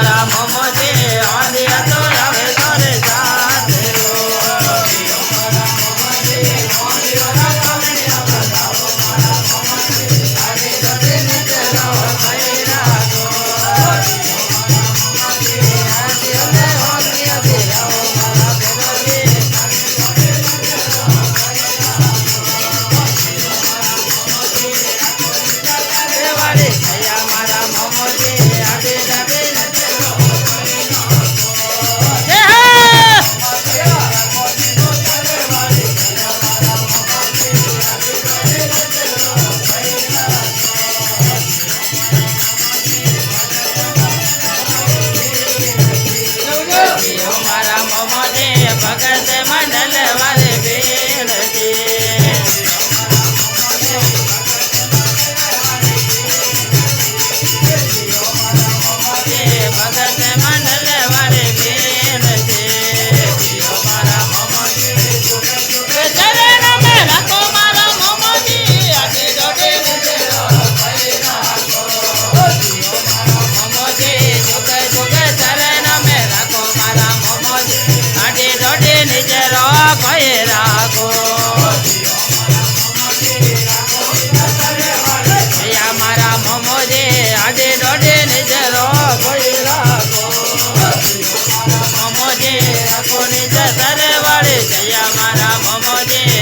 મારા મમજે આદે તો આવે તોરે જાતે ભગત મંડલ વાલે બેન છે ભગત મંડલ વાલે બેન છે મારા મમજી ચરણ મે રાખો મારા મમજી આગે જોડે મમજી જોગ જોગ ચરણ મે રાખો મારા મમજી આડે દોડે નિજરો ભય રાખો મારા મમોજે આડે દોડે નિજરો ભય રાખો મમોજે રાખો નિજ સર વડે જયા મારા મમોજે